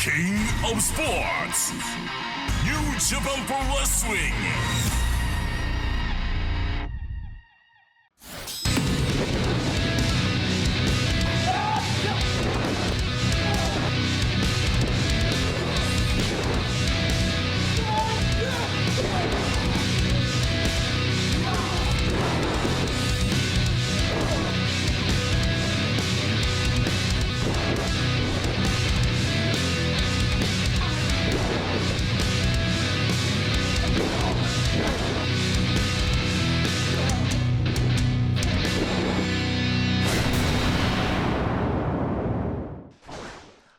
King of Sports, New Japan Pro Wrestling.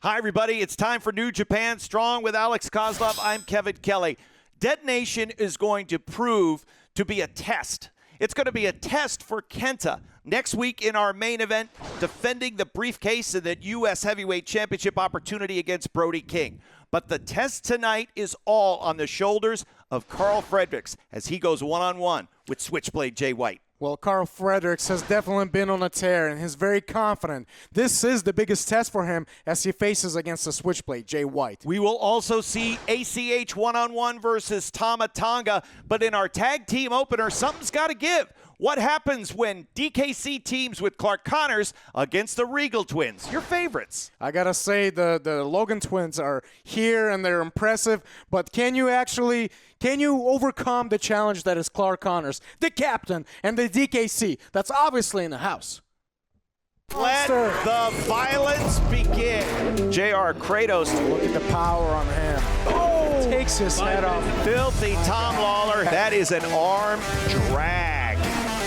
Hi, everybody. It's time for New Japan Strong with Alex Kozlov. I'm Kevin Kelly. Dead Nation is going to prove to be a test. It's going to be a test for Kenta. Next week in our main event, defending the briefcase in the U.S. Heavyweight Championship opportunity against Brody King. But the test tonight is all on the shoulders of Karl Fredericks as he goes one-on-one with Switchblade Jay White. Well, Karl Fredericks has definitely been on a tear, and he's very confident. This is the biggest test for him as he faces against the Switchblade, Jay White. We will also see ACH one-on-one versus Tama Tonga, but in our tag team opener, something's got to give. What happens when DKC teams with Clark Connors against the Regal Twins? Your favorites. I got to say the Logan Twins are here, and they're impressive, but can you overcome the challenge that is Clark Connors, the captain, and the DKC that's obviously in the house? Let the violence begin. JR Kratos. Look at the power on him. Oh! Takes his head off. Filthy Tom Lawler. That is an arm drag.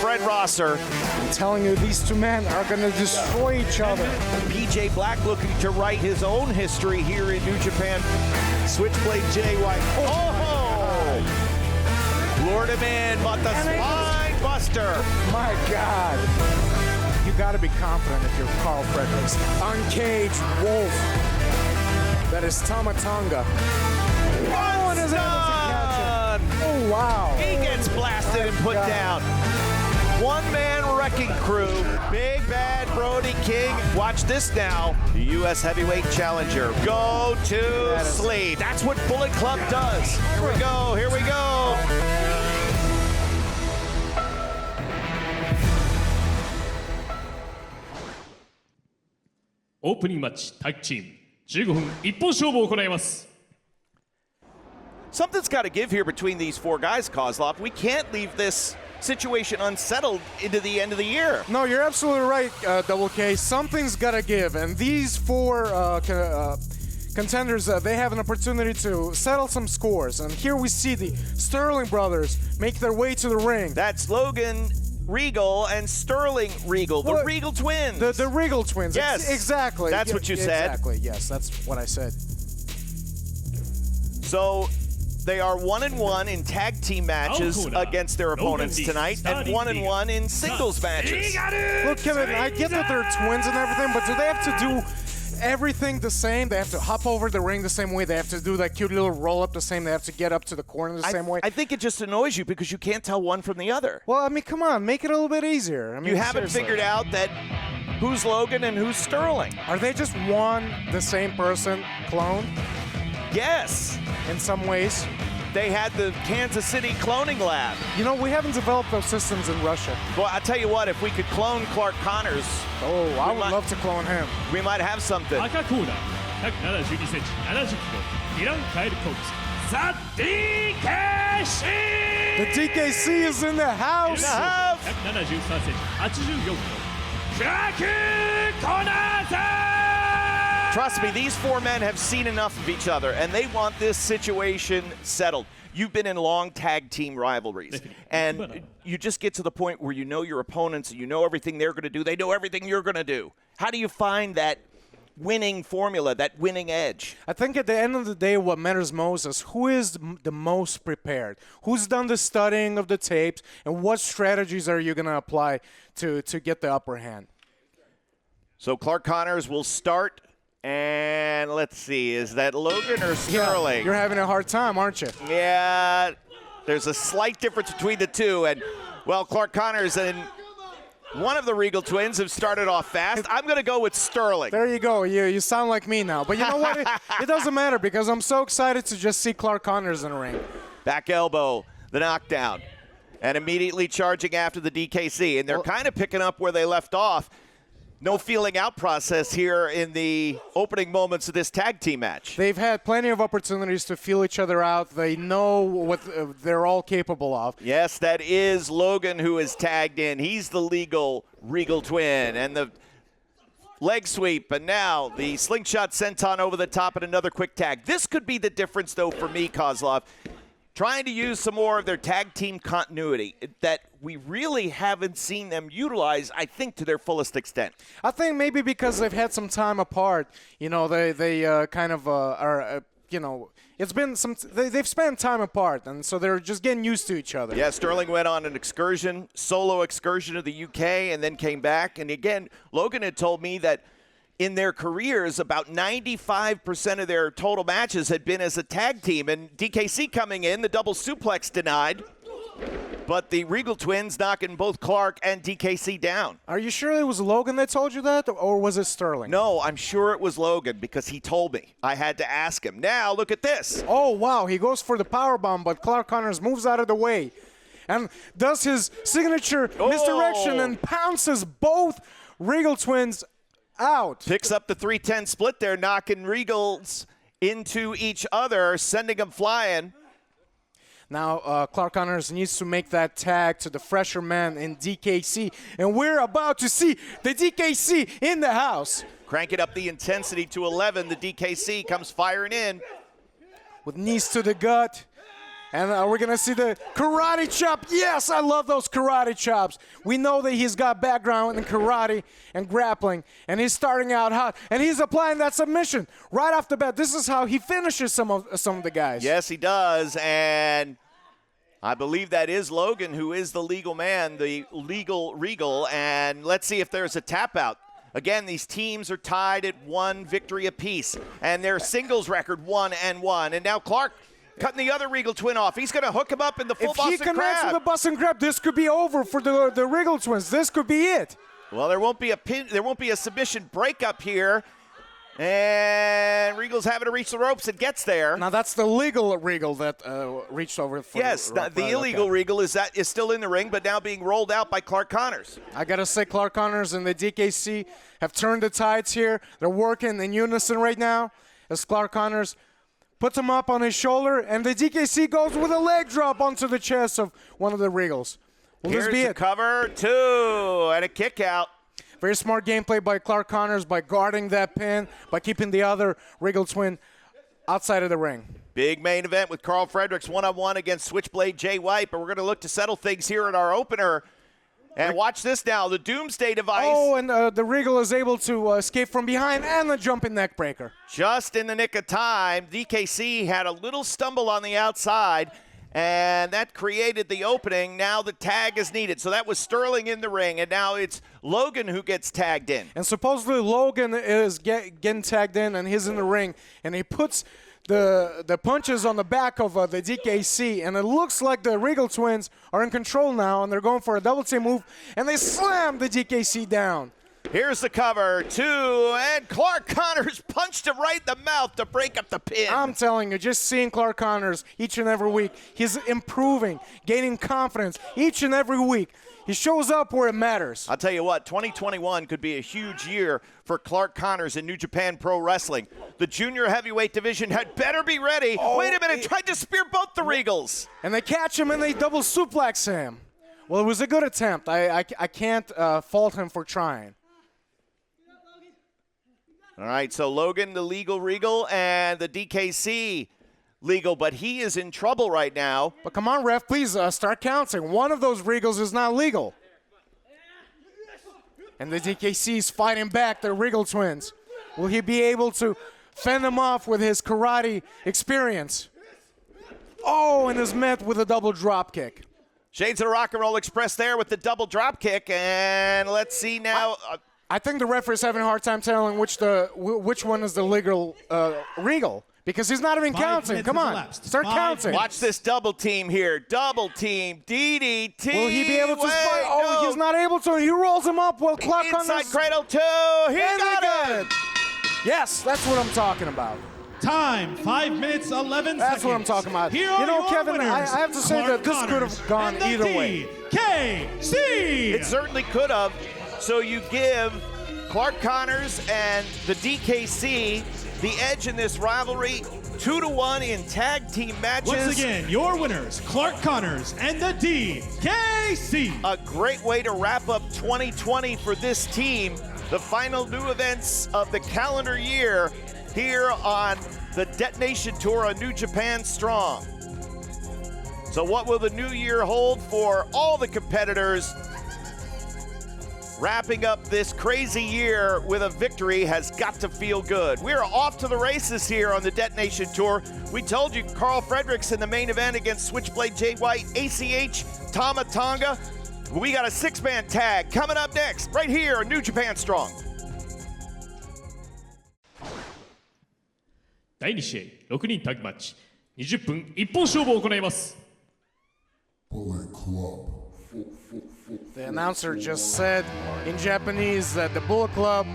Fred Rosser. I'm telling you, these two men are going to destroy each other. PJ Black looking to write his own history here in New Japan. Switchblade Jay White. Oh! Lured him in, but the spine buster. My God. You got to be confident if you're Karl Fredericks. Uncaged Wolf. That is Tama Tonga. Oh, and is able to catch him. Oh, wow. He gets blasted and put down. One-man wrecking crew. Big bad Brody King. Watch this now. The U.S. Heavyweight Challenger. Go to sleep. That's what Bullet Club does. Here we go. Here we go. Opening match tag team 15分一本勝負を行います。 Something's got to give here between these four guys, Kozlov. We can't leave this situation unsettled into the end of the year. No, you're absolutely right, Double K. Something's got to give, and these four contenders, they have an opportunity to settle some scores. And here we see the Sterling brothers make their way to the ring. That's Logan Regal and Sterling Regal, the Regal Twins. The Regal Twins. Yes, exactly. That's what you said. Exactly. Yes, that's what I said. So they are 1-1 in tag team matches against their opponents tonight, and 1-1 in singles matches. Look, Kevin, I get that they're twins and everything, but do they have to do everything the same? They have to hop over the ring the same way. They have to do that cute little roll-up the same. They have to get up to the corner the same way. I think it just annoys you because you can't tell one from the other. Well, I mean, come on. Make it a little bit easier. I mean, you haven't figured out that who's Logan and who's Sterling. Are they just one, the same person, clone? Yes. In some ways. They had the Kansas City cloning lab. You know, we haven't developed those systems in Russia. Well, I'll tell you what, if we could clone Clark Connors. Oh, I would love to clone him. We might have something. 赤コーナー172センチ70キロディラン・カエル・コークス The DKC! The DKC is in the house! 173センチ84キロクラーク・コナーズ Trust me, these four men have seen enough of each other, and they want this situation settled. You've been in long tag team rivalries, and you just get to the point where you know your opponents, you know everything they're going to do, they know everything you're going to do. How do you find that winning formula, that winning edge? I think at the end of the day, what matters most is who is the most prepared, who's done the studying of the tapes, and what strategies are you going to apply to get the upper hand. So Clark Connors will start. And let's see, is that Logan or Sterling? Yeah, you're having a hard time, aren't you? Yeah, there's a slight difference between the two. And, well, Clark Connors, and One of the Regal twins have started off fast. I'm going to go with Sterling. There you go. You sound like me now. But you know what? It doesn't matter because I'm so excited to just see Clark Connors in the ring. Back elbow, the knockdown, and immediately charging after the DKC. And they're kind of picking up where they left off. No feeling out process here in the opening moments of this tag team match. They've had plenty of opportunities to feel each other out. They know what they're all capable of. Yes, that is Logan who is tagged in. He's the legal Regal twin. And the leg sweep, and now the slingshot senton over the top and another quick tag. This could be the difference, though, for me, Kozlov. Trying to use some more of their tag team continuity that we really haven't seen them utilize, I think, to their fullest extent. I think maybe because they've had some time apart, they kind of are, it's been they've spent time apart, and so they're just getting used to each other. Yeah, Sterling went on an solo excursion to the UK, and then came back. And again, Logan had told me that in their careers, about 95% of their total matches had been as a tag team. And DKC coming in, the double suplex denied. But the Regal twins knocking both Clark and DKC down. Are you sure it was Logan that told you that, or was it Sterling? No, I'm sure it was Logan because he told me. I had to ask him. Now, look at this. Oh, wow. He goes for the powerbomb, but Clark Connors moves out of the way and does his signature misdirection and pounces both Regal twins out. Picks up the 310 split there, knocking Regals into each other, sending them flying. Now, Clark Connors needs to make that tag to the fresher man in DKC, and we're about to see the DKC in the house. Cranking up the intensity to 11. The DKC comes firing in. With knees to the gut. And we're going to see the karate chop. Yes, I love those karate chops. We know that he's got background in karate and grappling, and he's starting out hot, and he's applying that submission right off the bat. This is how he finishes some of the guys. Yes, he does, and I believe that is Logan, who is the legal man, the legal Regal, and let's see if there's a tap out. Again, these teams are tied at 1 victory apiece, and their singles record 1-1, and now Clark cutting the other Regal twin off. He's going to hook him up in the full Boston Crab. If he connects with the Boston Crab, this could be over for the Regal twins. This could be it. Well, there won't be a submission breakup here. And Regal's having to reach the ropes. It gets there. Now, that's the legal Regal that reached over for the illegal Regal is still in the ring, but now being rolled out by Clark Connors. I got to say, Clark Connors and the DKC have turned the tides here. They're working in unison right now as Clark Connors puts him up on his shoulder, and the DKC goes with a leg drop onto the chest of one of the Regals. Will Here's this be the it? Cover 2 and a kick out. Very smart gameplay by Clark Connors by guarding that pin, by keeping the other Regal twin outside of the ring. Big main event with Karl Fredericks one-on-one against Switchblade Jay White, but we're going to look to settle things here in our opener. And watch this now, the Doomsday device. Oh, and the Regal is able to escape from behind and the jumping neck breaker. Just in the nick of time, DKC had a little stumble on the outside, and that created the opening. Now the tag is needed. So that was Sterling in the ring, and now it's Logan who gets tagged in. And supposedly Logan is getting tagged in, and he's in the ring, and he puts the punches on the back of the DKC, and it looks like the Regal twins are in control now, and they're going for a double team move, and they slam the DKC down. Here's the cover 2, and Clark Connors punched him right in the mouth to break up the pin. I'm telling you, just seeing Clark Connors each and every week, he's improving, gaining confidence each and every week. He shows up where it matters. I'll tell you what, 2021 could be a huge year for Clark Connors in New Japan Pro Wrestling. The junior heavyweight division had better be ready. Oh, wait a minute, tried to spear both the Regals. And they catch him and they double suplex him. Well, it was a good attempt. I can't fault him for trying. All right, so Logan, the legal Regal, and the DKC legal, but he is in trouble right now. But come on, ref, please start counting. One of those Regals is not legal. And the DKC is fighting back the Regal twins. Will he be able to fend them off with his karate experience? Oh, and is met with a double drop kick. Shades of the Rock and Roll Express there with the double drop kick, and let's see now. I think the referee's having a hard time telling which one is the legal Regal. Because he's not even 5 counting. minutes Come has on. elapsed. Start 5 counting. Watch this double team here. Double team. DDT. Will he be able to Wait, spike? Oh, no. he's not able to. He rolls him up. Well, clock on Inside this. cradle 2. He And got they got it. it. Yes, that's what I'm talking about. Time, 5 minutes, 11 That's seconds. what I'm talking about. Here You are know, your Kevin, I winners, have to say Clark that this could have Connors gone and the either way. DKC. It certainly could have. So you give Clark Connors and the DKC the edge in this rivalry, 2-1 in tag team matches. Once again, your winners, Clark Connors and the DKC. A great way to wrap up 2020 for this team. The final new events of the calendar year here on the Detonation Tour on New Japan Strong. So what will the new year hold for all the competitors? Wrapping up this crazy year with a victory has got to feel good. We're off to the races here on the Detonation Tour. We told you Karl Fredericks in the main event against Switchblade Jay White, ACH, Tama Tonga. We got a 6-man tag coming up next, right here on New Japan Strong. 第2試合、6人タッグマッチ、20分一本勝負を行います。 The announcer just said in Japanese that the Bullet Club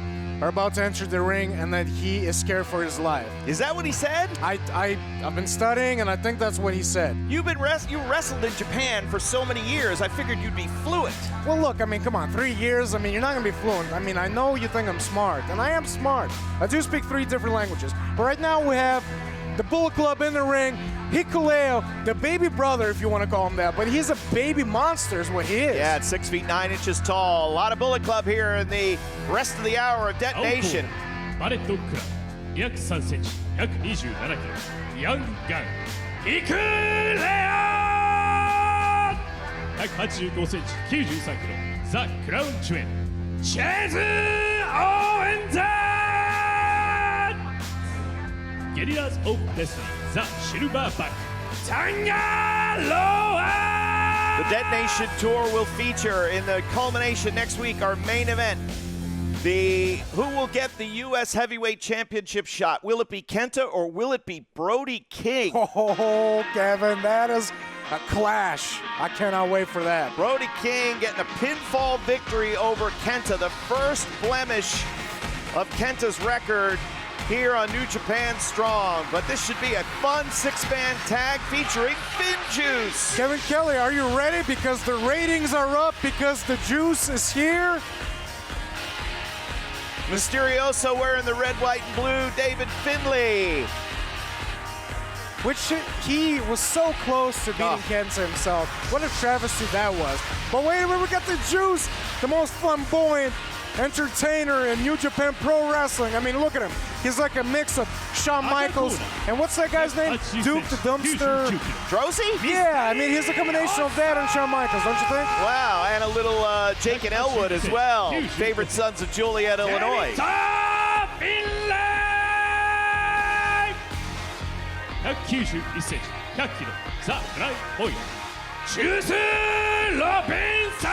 are about to enter the ring and that he is scared for his life. Is that what he said? I've been studying and I think that's what he said. You wrestled in Japan for so many years. I figured you'd be fluent. Well, look, I mean, come on, 3 years. I mean, you're not going to be fluent. I mean, I know you think I'm smart, and I am smart. I do speak 3 different languages. But right now we have the Bullet Club in the ring. Hikuleo, the baby brother, if you want to call him that, but he's a baby monster is what he is. Yeah, it's 6 feet 9 inches tall. A lot of Bullet Club here in the rest of the hour of Detonation. バレットクラブ約3センチ、約27キロ、ヤングガン、ヒクレア185センチ、93キロ、ザ・クラウンチュエン、チェズ・オーエンザゲリラーズ・オブ・デスティニー、ザ・シルバーバック、タンガロア The Detonation Tour will feature in the culmination next week our main event. Who will get the U.S. Heavyweight Championship shot? Will it be Kenta or will it be Brody King? Oh, Kevin, that is a clash. I cannot wait for that. Brody King getting a pinfall victory over Kenta, the first blemish of Kenta's record here on New Japan Strong. But this should be a fun 6-man tag featuring Finn Juice. Kevin Kelly, are you ready? Because the ratings are up, because the juice is here. Mysterioso wearing the red, white, and blue, David Finlay. Which he was so close to beating Kenta himself. What a travesty that was. But wait a minute, we got the Juice, the most flamboyant entertainer in New Japan Pro Wrestling. I mean, look at him. He's like a mix of Shawn Michaels and what's that guy's name? Duke the Dumpster. Drosy? Yeah, I mean, he's a combination of that and Shawn Michaels, don't you think? Wow, and a little Jake and Elwood as well. Favorite sons of Juliet, Illinois. 191センチ、100キロ、ザ・フライボイヤー、ジュース・ロビンソン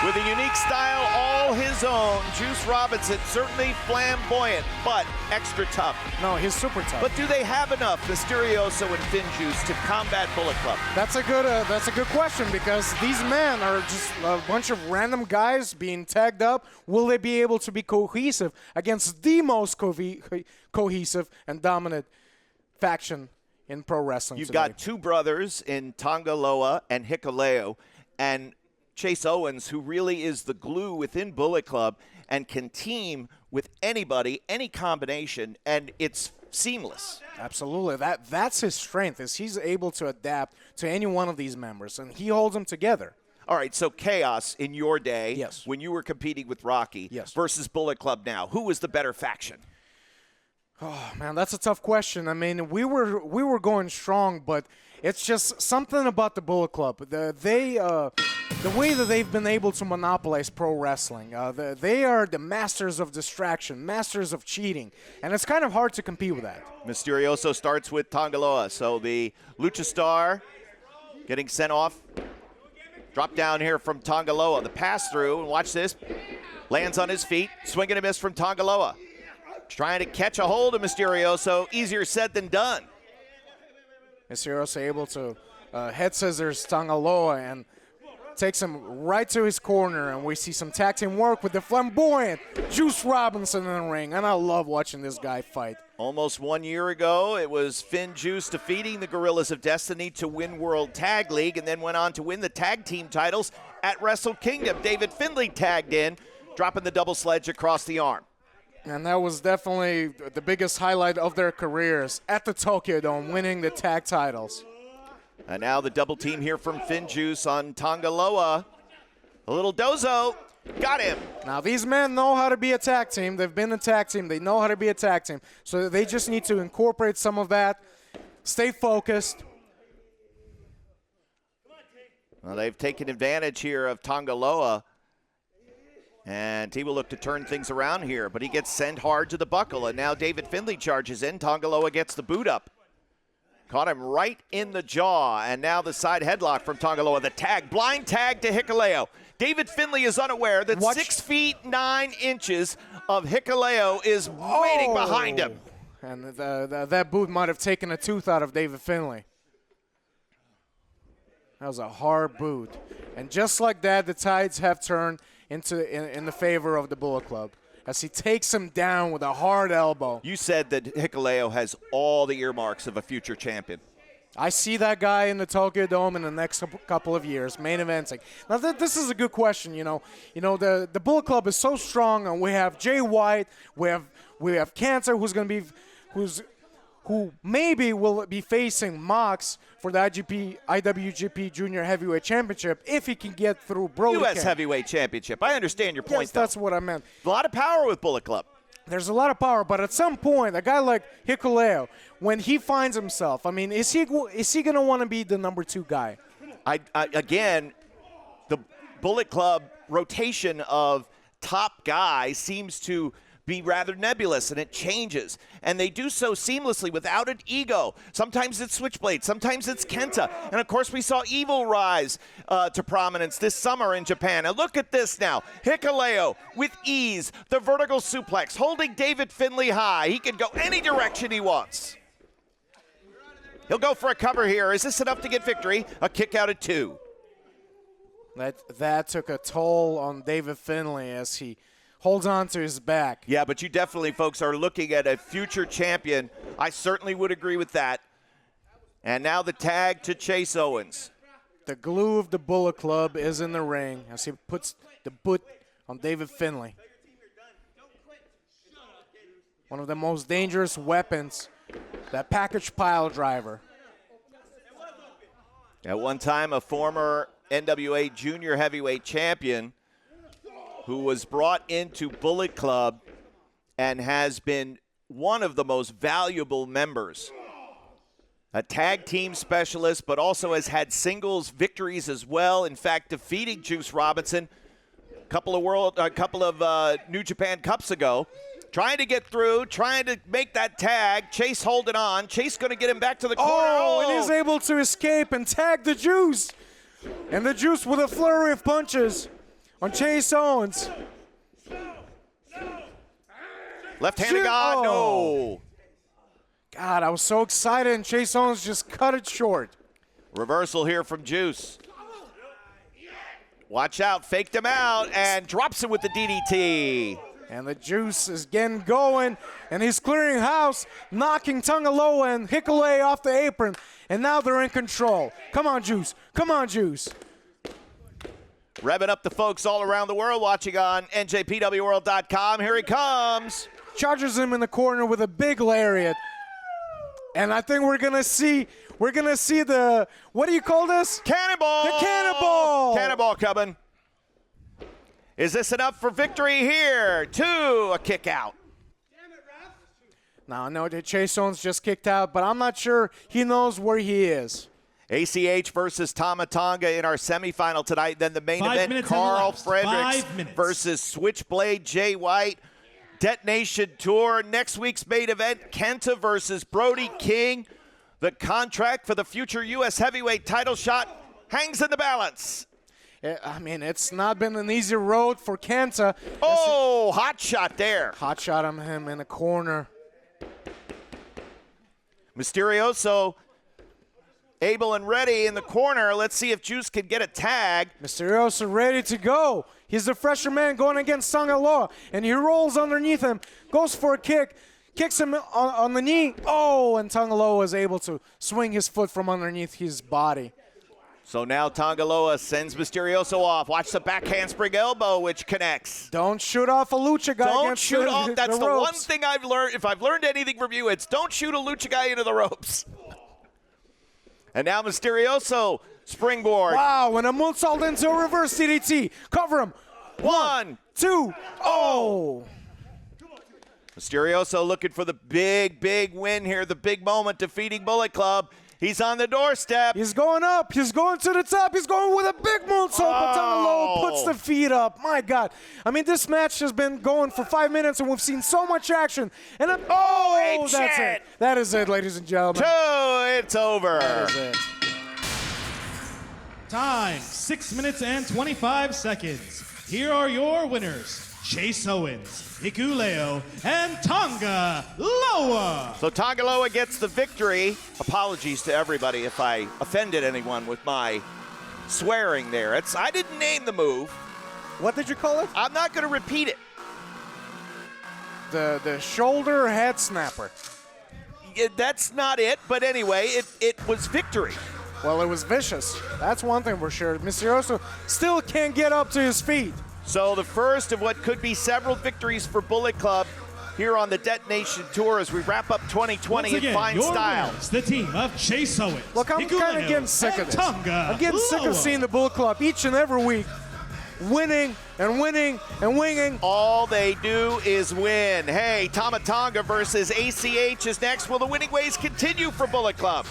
With a unique style all his own, Juice Robinson certainly flamboyant, but extra tough. No, he's super tough. But do they have enough, Mysterioso and Finn Juice, to combat Bullet Club? That's a good question, because these men are just a bunch of random guys being tagged up. Will they be able to be cohesive against the most cohesive and dominant faction in pro wrestling? You've today? got 2 brothers in Tongaloa and Hikuleo, and Chase Owens, who really is the glue within Bullet Club and can team with anybody, any combination, and it's seamless. Absolutely. That's his strength, is he's able to adapt to any one of these members, and he holds them together. All right, so Chaos in your day, yes, when you were competing with Rocky, yes, versus Bullet Club now, who was the better faction? Oh man, that's a tough question. I mean, we were going strong, but it's just something about the Bullet Club. The way that they've been able to monopolize pro wrestling. They are the masters of distraction, masters of cheating, and it's kind of hard to compete with that. Mysterioso starts with Tongaloa, so the Lucha Star getting sent off. Drop down here from Tongaloa. The pass through, and watch this. Lands on his feet, swing and a miss from Tongaloa. trying to catch a hold of Mysterioso. Easier said than done. Mysterioso able to head scissors Tangaloa and takes him right to his corner, and we see some tag team work with the flamboyant Juice Robinson in the ring, and I love watching this guy fight. Almost 1 year ago, it was Finn Juice defeating the Gorillas of Destiny to win World Tag League, and then went on to win the tag team titles at Wrestle Kingdom. David Finlay tagged in, dropping the double sledge across the arm. And that was definitely the biggest highlight of their careers at the Tokyo Dome, winning the tag titles. And now the double team here from Finn Juice on Tangaloa. A little dozo. Got him. Now, these men know how to be a tag team. They've been a tag team. They know how to be a tag team. So they just need to incorporate some of that, stay focused. Well, they've taken advantage here of Tangaloa. And he will look to turn things around here, but he gets sent hard to the buckle. And now David Finlay charges in. Tangaloa gets the boot up. Caught him right in the jaw, and now the side headlock from Tangaloa. The tag, blind tag to Hikuleo. David Finlay is unaware that 6 feet 9 inches of Hikuleo is waiting behind him. And that boot might have taken a tooth out of David Finlay. That was a hard boot. And just like that, the tides have turned in the favor of the Bullet Club as he takes him down with a hard elbow. You said that Hikuleo has all the earmarks of a future champion. I see that guy in the Tokyo Dome in the next couple of years, main eventing. Now, this is a good question. The Bullet Club is so strong, and we have Jay White, we have Cancer, who maybe will be facing Mox for the IWGP Junior Heavyweight Championship if he can get through Brody. U.S. Heavyweight Championship. I understand your point, yes, that's what I meant. A lot of power with Bullet Club. There's a lot of power, but at some point, a guy like Hikuleo, when he finds himself, I mean, is he going to want to be the number 2 guy? Again, the Bullet Club rotation of top guys seems to be rather nebulous, and it changes. And they do so seamlessly without an ego. Sometimes it's Switchblade, sometimes it's Kenta. And, of course, we saw Evil rise to prominence this summer in Japan. And look at this now. Hikuleo with ease, the vertical suplex, holding David Finlay high. He can go any direction he wants. He'll go for a cover here. Is this enough to get victory? A kick out at 2. That took a toll on David Finlay as he holds on to his back. Yeah, but you definitely, folks, are looking at a future champion. I certainly would agree with that. And now the tag to Chase Owens. The glue of the Bullet Club is in the ring as he puts the boot on David Finlay. One of the most dangerous weapons, that package pile driver. At one time, a former NWA Junior Heavyweight Champion who was brought into Bullet Club and has been one of the most valuable members. A tag team specialist, but also has had singles victories as well. In fact, defeating Juice Robinson a couple of New Japan Cups ago. Trying to get through, trying to make that tag. Chase holding on. Chase going to get him back to the corner. Oh, and he's able to escape and tag the Juice. And the Juice with a flurry of punches on Chase Owens. Left-handed God, no. God, I was so excited, and Chase Owens just cut it short. Reversal here from Juice. Watch out, faked him out, and drops him with the DDT. And the Juice is getting going, and he's clearing house, knocking Tangaloa and Hikuleo off the apron, and now they're in control. Come on, Juice. Come on, Juice. Revving up the folks all around the world watching on njpwworld.com. Here he comes. Charges him in the corner with a big lariat. And I think we're gonna see the, what do you call this? Cannonball. The cannonball. Cannonball coming. Is this enough for victory here? 2, a kick out. Now I know that Chase Owens just kicked out, but I'm not sure he knows where he is. ACH versus Tama Tonga in our semifinal tonight. Then the main 5 event, minutes Karl elapsed. Fredericks 5 minutes. versus Switchblade Jay White. Detonation Tour. Next week's main event, Kenta versus Brody King. The contract for the future U.S. heavyweight title shot hangs in the balance. I mean, it's not been an easy road for Kenta. Oh, hot shot there. Hot shot on him in the corner. Mysterioso able and ready in the corner. Let's see if Juice can get a tag. Mysterioso ready to go. He's the fresher man going against Tangaloa, and he rolls underneath him, goes for a kick, kicks him on the knee. Oh, and Tangaloa is able to swing his foot from underneath his body. So now Tangaloa sends Mysterioso off. Watch the back handspring elbow, which connects. Don't shoot off a lucha guy. Don't against shoot off. That's the ropes. one thing I've learned. If I've learned anything from you, it's don't shoot a lucha guy into the ropes. And now Mysterioso springboard. Wow, and a moonsault into a reverse DDT. Cover him. 1, 2, oh. Mysterioso looking for the big win here, the big moment, defeating Bullet Club. He's on the doorstep. He's going up. He's going to the top. He's going with a big moonsault. But Tangaloa puts the feet up. My God. I mean, this match has been going for 5 minutes, and we've seen so much action. And that's it. That is it, ladies and gentlemen. 2, it's over. That is it. Time, 6 minutes and 25 seconds. Here are your winners, Chase Owens, Hikuleo, and Tonga Loa. So Tangaloa gets the victory. Apologies to everybody if I offended anyone with my swearing there. I didn't name the move. What did you call it? I'm not going to repeat it. The shoulder head snapper. That's not it, but anyway, it was victory. Well, it was vicious. That's one thing for sure. Mysterioso still can't get up to his feet. So the first of what could be several victories for Bullet Club here on the Detonation Tour as we wrap up 2020 in fine style. Winners, the team of Chase Owens, Look, I'm kind of getting sick of this. I'm getting sick of seeing the Bullet Club each and every week winning and winning and winging. All they do is win. Hey, Tama Tonga versus ACH is next. Will the winning ways continue for Bullet Club?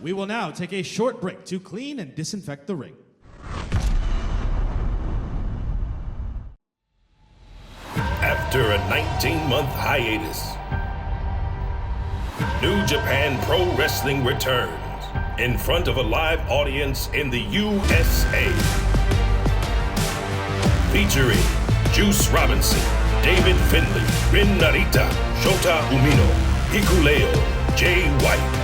We will now take a short break to clean and disinfect the ring. After a 19-month hiatus, New Japan Pro Wrestling returns in front of a live audience in the USA. Featuring Juice Robinson, David Finlay, Rin Narita, Shota Umino, Hikuleo, Jay White,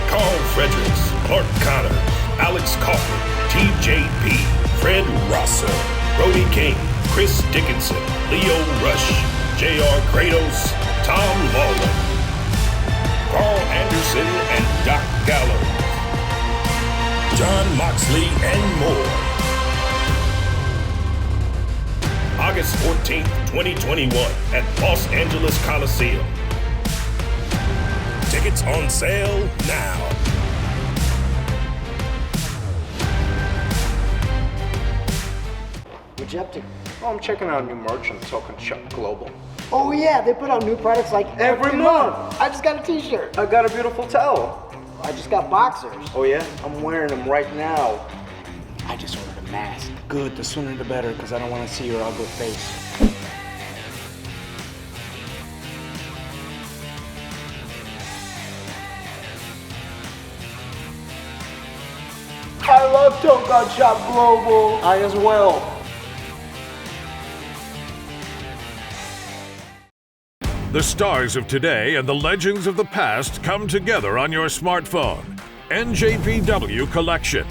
Karl Fredericks, Clark Connors, Alex Coughlin, TJP, Fred Rosser, Brody King, Chris Dickinson, Leo Rush, JR Kratos, Tom Lawler, Carl Anderson and Doc Gallows, John Moxley, and more. August 14th, 2021 at Los Angeles Coliseum. Tickets on sale now. What'd you up to? Oh, I'm checking out new merch on Token Shop Global. Oh yeah, they put out new products like every month. I just got a t-shirt. I got a beautiful towel. I just got boxers. Oh yeah? I'm wearing them right now. I just ordered a mask. Good, the sooner the better, because I don't want to see your ugly face. I love Token Shop Global. I as well. The stars of today and the legends of the past come together on your smartphone. NJPW Collection.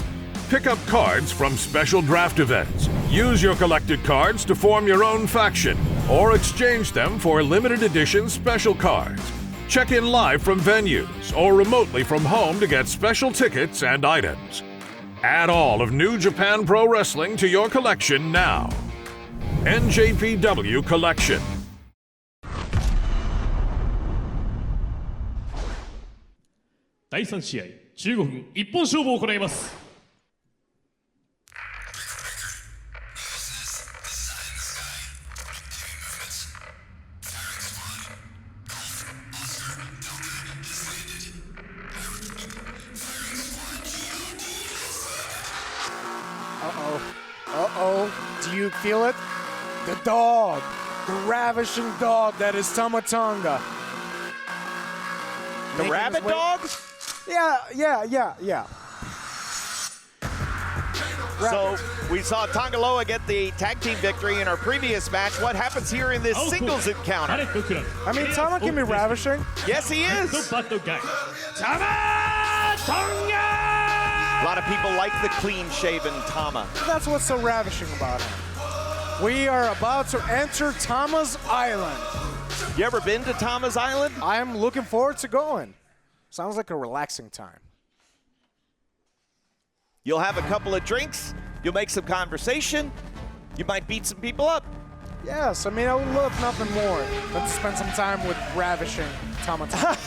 Pick up cards from special draft events. Use your collected cards to form your own faction or exchange them for limited edition special cards. Check in live from venues or remotely from home to get special tickets and items. Add all of New Japan Pro Wrestling to your collection now. NJPW Collection. 第3試合15分一本勝負を行います。you feel it? The dog, the ravishing dog that is Tama Tonga. The rabbit dog? Yeah. So we saw Tongaloa get the tag team victory in our previous match. What happens here in this singles encounter? I mean, Tama can be ravishing. Yes, he is. Tama Tonga! A lot of people like the clean-shaven Tama. That's what's so ravishing about him. We are about to enter Tama's Island. You ever been to Tama's Island? I am looking forward to going. Sounds like a relaxing time. You'll have a couple of drinks. You'll make some conversation. You might beat some people up. Yes, I mean, I would love nothing more than to spend some time with ravishing Tama Tonga.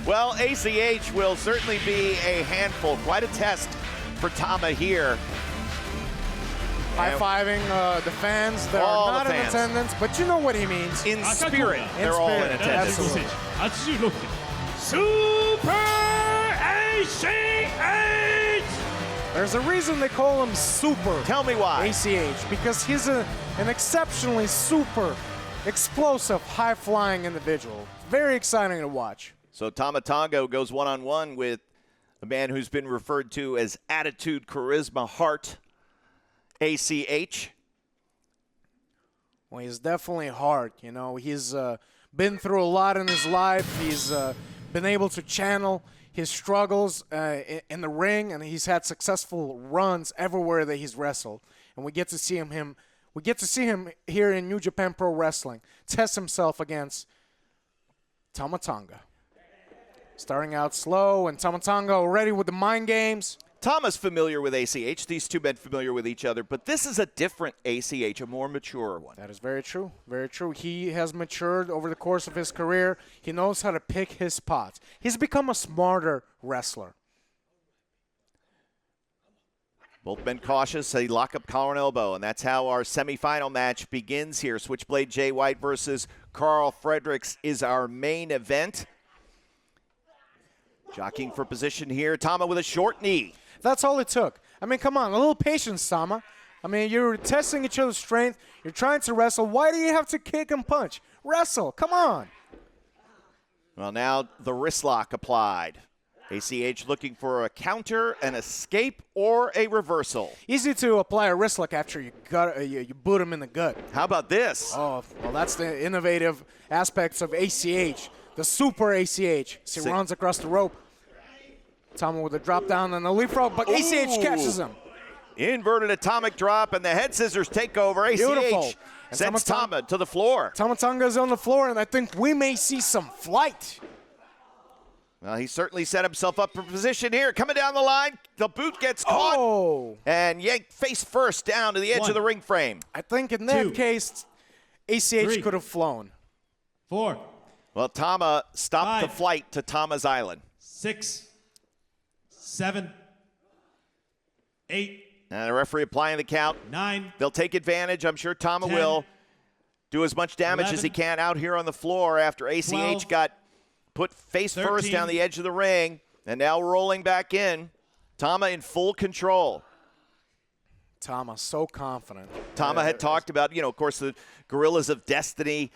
Well, ACH will certainly be a handful. Quite a test for Tama here. High-fiving the fans that All are not the in fans. attendance, but you know what he means. In spirit, they're all in spirit, attendance. absolutely. 86スーパー ACH! There's a reason they call him Super Tell me why. ACH, because he's an exceptionally super explosive, high-flying individual. Very exciting to watch. So Tama Tonga goes one-on-one with a man who's been referred to as Attitude, Charisma, Heart, ACH. Well, he's definitely hard. You know, he's been through a lot in his life. He's been able to channel his struggles in the ring, and he's had successful runs everywhere that he's wrestled. And we get to see him. We get to see him here in New Japan Pro Wrestling test himself against Tama Tonga. Starting out slow, and Tama Tonga already with the mind games. Tama's familiar with ACH. These two men familiar with each other, but this is a different ACH, a more mature one. That is very true. Very true. He has matured over the course of his career. He knows how to pick his spots. He's become a smarter wrestler. Both men cautious. They lock up collar and elbow, and that's how our semifinal match begins here. Switchblade Jay White versus Karl Fredericks is our main event. Jockeying for position here. Tama with a short knee. That's all it took. I mean, come on, a little patience, Tama. I mean, you're testing each other's strength. You're trying to wrestle. Why do you have to kick and punch? Wrestle. Come on. Well, now the wrist lock applied. ACH looking for a counter, an escape, or a reversal. Easy to apply a wrist lock after you boot him in the gut. How about this? Oh, well, that's the innovative aspects of ACH. The super ACH. He runs across the rope. Tama with a drop down and a leapfrog, but ACH catches him. Inverted atomic drop, and the head scissors take over. Beautiful. ACH sends Tama to the floor. Tama Tonga is on the floor, and I think we may see some flight. Well, he certainly set himself up for position here. Coming down the line, the boot gets caught and yanked face first down to the edge of the ring frame. I think in that case, ACH could have flown. 4, Well, Tama stopped the flight to Tama's Island. 6, 7, 8, And the referee applying the count. 9. They'll take advantage. I'm sure Tama 10, will do as much damage 11, as he can out here on the floor after ACH 12, got put face 13, first down the edge of the ring and now rolling back in. Tama in full control. Tama so confident. Tama had talked about, of course, the Gorillas of Destiny,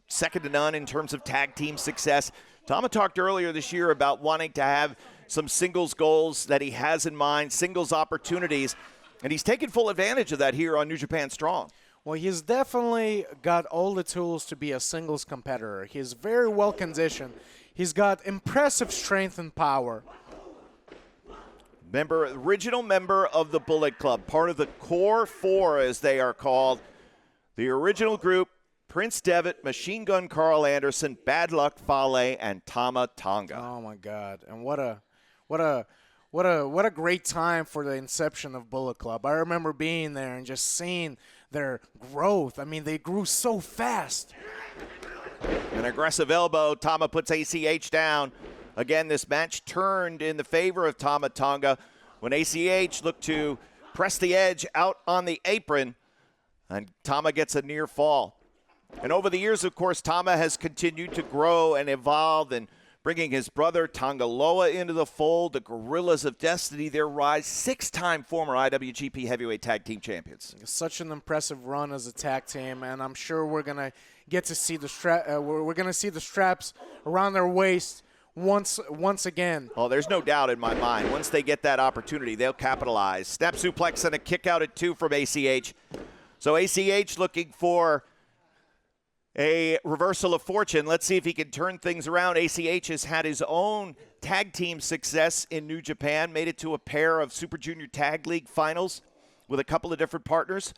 second to none in terms of tag team success. Tama talked earlier this year about wanting to have some singles goals that he has in mind, singles opportunities, and he's taken full advantage of that here on New Japan Strong. Well, he's definitely got all the tools to be a singles competitor. He's very well conditioned. He's got impressive strength and power. Original member of the Bullet Club, part of the Core Four as they are called. The original group, Prince Devitt, Machine Gun Carl Anderson, Bad Luck Fale, and Tama Tonga. Oh my God! And what a great time for the inception of Bullet Club. I remember being there and just seeing their growth. I mean, they grew so fast. An aggressive elbow. Tama puts ACH down. Again, this match turned in the favor of Tama Tonga when ACH looked to press the edge out on the apron, and Tama gets a near fall. And over the years, of course, Tama has continued to grow and evolve and bringing his brother Tangaloa into the fold. The Gorillas of Destiny, their rise, 6-time former IWGP Heavyweight Tag Team Champions. Such an impressive run as a tag team, and I'm sure we're gonna get to see the we're gonna see the straps around their waist once again. Oh, there's no doubt in my mind. Once they get that opportunity, they'll capitalize. Snap suplex and a kick out at 2 from ACH. So ACH looking for a reversal of fortune. Let's see if he can turn things around. ACH has had his own tag team success in New Japan, made it to a pair of Super Junior Tag League finals with a couple of different partners,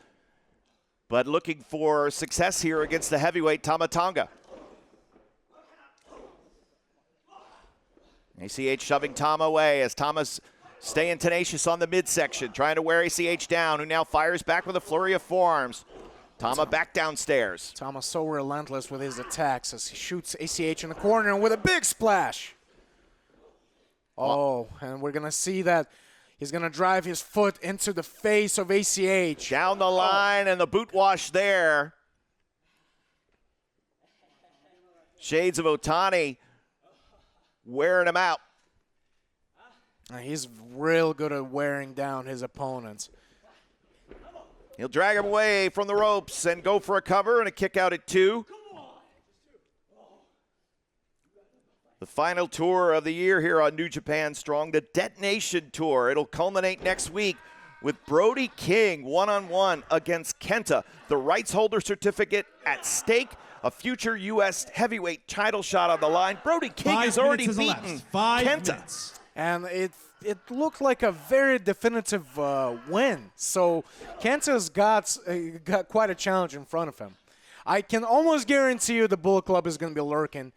but looking for success here against the heavyweight Tama Tonga. ACH shoving Tama away as Tama's staying tenacious on the midsection, trying to wear ACH down, who now fires back with a flurry of forearms. Tama back downstairs. Tama's so relentless with his attacks as he shoots ACH in the corner and with a big splash. Oh, and we're going to see that he's going to drive his foot into the face of ACH. Down the line and the boot wash there. Shades of Otani wearing him out. He's real good at wearing down his opponents. He'll drag him away from the ropes and go for a cover and a kick out at 2. The final tour of the year here on New Japan Strong, the Detonation Tour. It'll culminate next week with Brody King one-on-one against Kenta. The rights holder certificate at stake, a future U.S. heavyweight title shot on the line. Brody King has already beaten Kenta. And it looked like a very definitive win. So Kenta's got quite a challenge in front of him. I can almost guarantee you the Bullet Club is going to be lurking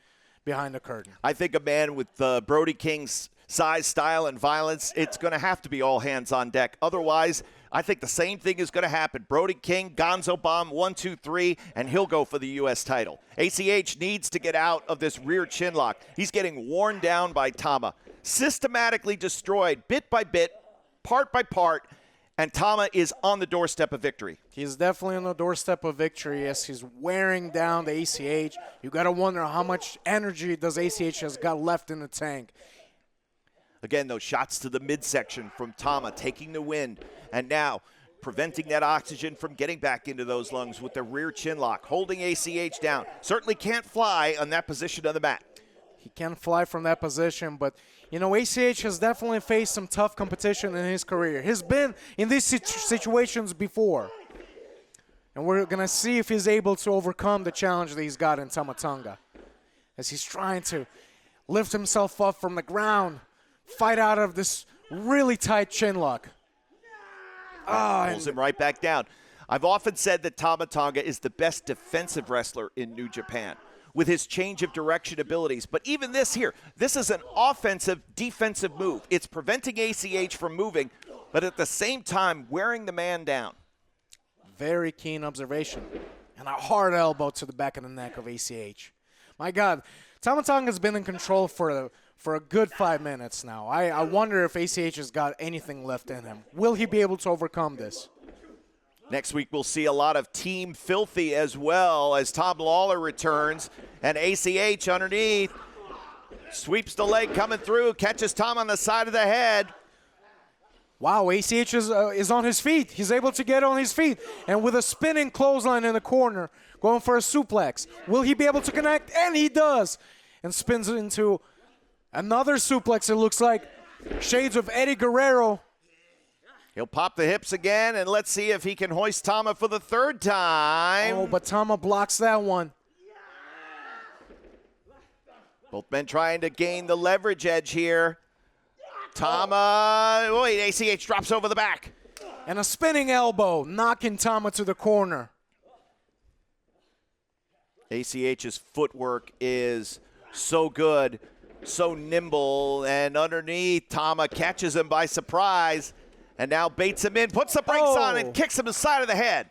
behind the curtain. I think a man with Brody King's size, style, and violence, it's going to have to be all hands on deck. Otherwise, I think the same thing is going to happen. Brody King, Gonzo Bomb, 1, 2, 3, and he'll go for the U.S. title. ACH needs to get out of this rear chin lock. He's getting worn down by Tama. Systematically destroyed bit by bit, part by part, and Tama is on the doorstep of victory. He's definitely on the doorstep of victory as he's wearing down the ACH. You got to wonder how much energy does ACH has got left in the tank. Again, those shots to the midsection from Tama, taking the wind, and now preventing that oxygen from getting back into those lungs with the rear chin lock, holding ACH down. Certainly can't fly on that position of the mat. He can fly from that position, but, you know, ACH has definitely faced some tough competition in his career. He's been in these situations before. And we're going to see if he's able to overcome the challenge that he's got in Tama Tonga. As he's trying to lift himself up from the ground, fight out of this really tight chin lock. Pulls him right back down. I've often said that Tama Tonga is the best defensive wrestler in New Japan, with his change of direction abilities. But even this here, this is an offensive, defensive move. It's preventing ACH from moving, but at the same time, wearing the man down. Very keen observation. And a hard elbow to the back of the neck of ACH. My God, Tama Tonga has been in control for a good 5 minutes now. I wonder if ACH has got anything left in him. Will he be able to overcome this? Next week, we'll see a lot of Team Filthy as well as Tom Lawler returns. And ACH underneath sweeps the leg coming through, catches Tom on the side of the head. Wow, ACH is on his feet. He's able to get on his feet. And with a spinning clothesline in the corner, going for a suplex. Will he be able to connect? And he does. And spins it into another suplex, it looks like. Shades of Eddie Guerrero. He'll pop the hips again, and let's see if he can hoist Tama for the 3rd time. Oh, but Tama blocks that one. Both men trying to gain the leverage edge here. Tama, wait, ACH drops over the back. And a spinning elbow, knocking Tama to the corner. ACH's footwork is so good, so nimble, and underneath, Tama catches him by surprise. And now baits him in, puts the brakes on, and kicks him to the side of the head.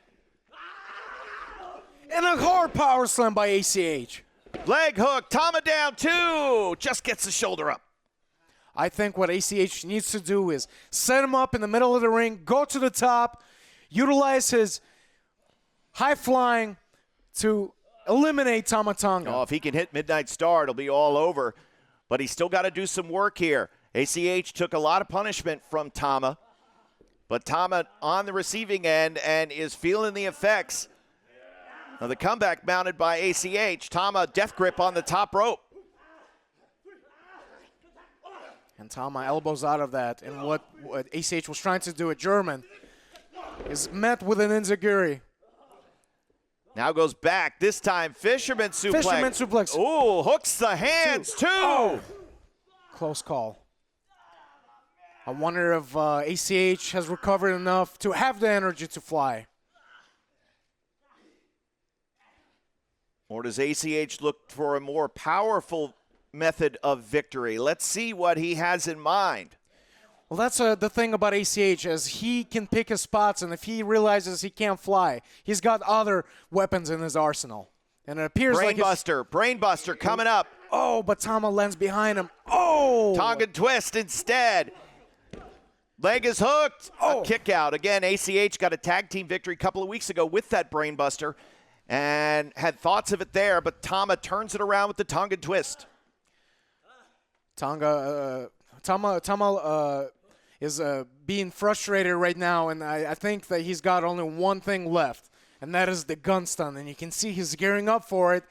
And a hard power slam by ACH. Leg hook, Tama down 2. Just gets the shoulder up. I think what ACH needs to do is set him up in the middle of the ring, go to the top, utilize his high flying to eliminate Tama Tonga. Oh, if he can hit Midnight Star, it'll be all over. but he's still got to do some work here. ACH took a lot of punishment from Tama, but Tama on the receiving end and is feeling the effects of the comeback mounted by ACH. Tama, death grip on the top rope. And Tama elbows out of that. And what ACH was trying to do at German is met with an enziguri. Now goes back. This time, fisherman suplex. Fisherman suplex. Ooh, hooks the hands, too. Oh. Close call. I wonder if ACH has recovered enough to have the energy to fly. Or does ACH look for a more powerful method of victory? Let's see what he has in mind. Well, that's the thing about ACH, is he can pick his spots, and if he realizes he can't fly, he's got other weapons in his arsenal. And it appears Brainbuster coming up. Oh, but Tama lands behind him. Oh! Tongan twist instead. Leg is hooked. Oh. A kick out. Again, ACH got a tag team victory a couple of weeks ago with that Brainbuster and had thoughts of it there, but Tama turns it around with the Tongan twist. Tama is being frustrated right now, and I think that he's got only one thing left, and that is the gun stun. And you can see he's gearing up for it.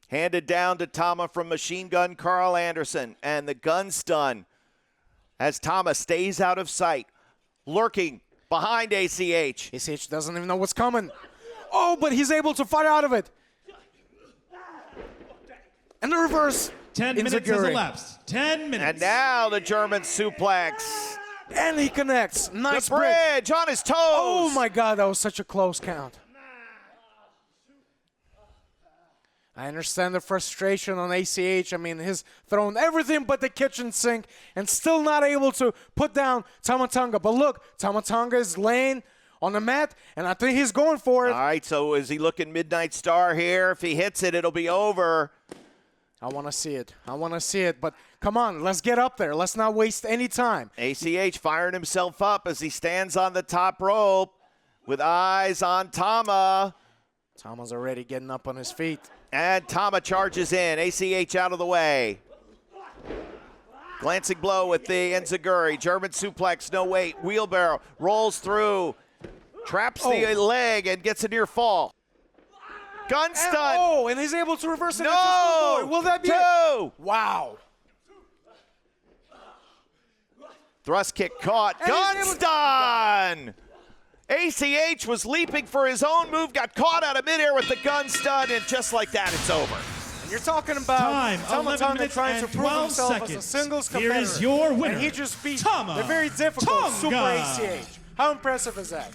Handed down to Tama from Machine Gun Karl Anderson, and the gun stun as Tama stays out of sight, lurking behind ACH. ACH doesn't even know what's coming. Oh, but he's able to fight out of it. And the reverse. 10 minutes has elapsed. 10 minutes. And now the German suplex. And he connects. Nice the bridge on his toes. Oh, my God. That was such a close count. I understand the frustration on ACH. I mean, he's thrown everything but the kitchen sink and still not able to put down Tama Tonga. But look, Tama Tonga is laying on the mat, and I think he's going for it. All right, so is he looking Midnight Star here? If he hits it, it'll be over. I want to see it. But come on, let's get up there. Let's not waste any time. ACH firing himself up as he stands on the top rope with eyes on Tama. Tama's already getting up on his feet. And Tama charges in. ACH out of the way. Glancing blow with the enziguri. German suplex, no weight. Wheelbarrow rolls through. Traps the leg and gets a near fall. Gun stun. And he's able to reverse it. No! Will that be it? Wow. Thrust kick caught. And Gun stun! ACH was leaping for his own move, got caught out of midair with the gun stun, and just like that, it's over. And you're talking about Tama Tonga trying to prove himself as a singles competitor. Here is your winner, and he just beat Tama the very difficult Tonga. Super ACH. How impressive is that?